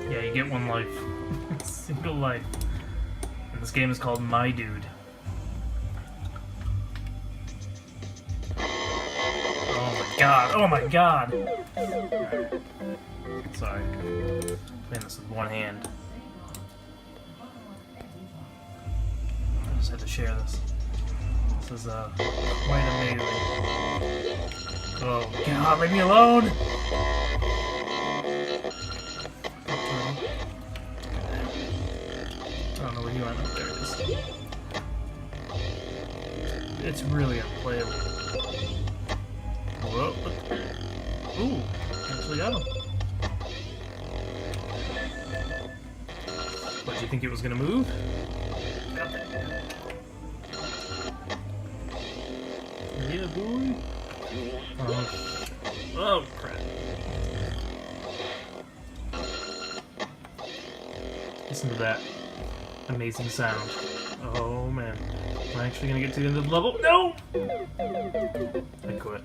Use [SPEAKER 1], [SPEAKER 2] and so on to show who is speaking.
[SPEAKER 1] Yeah, you get one life. Single life. And this game is called MyDude. Oh my god, oh my god! Right. Sorry. Playing this with one hand. I just had to share this. This is quite amazing. Oh god, leave me alone! I don't know where you went. There it is. It's really unplayable. Whoa. Ooh, actually got him. What, do you think it was gonna move? Got that. Yeah, boy. Oh, crap. Listen to that amazing sound. Oh, man. Am I actually gonna get to the end of the level? No! I quit.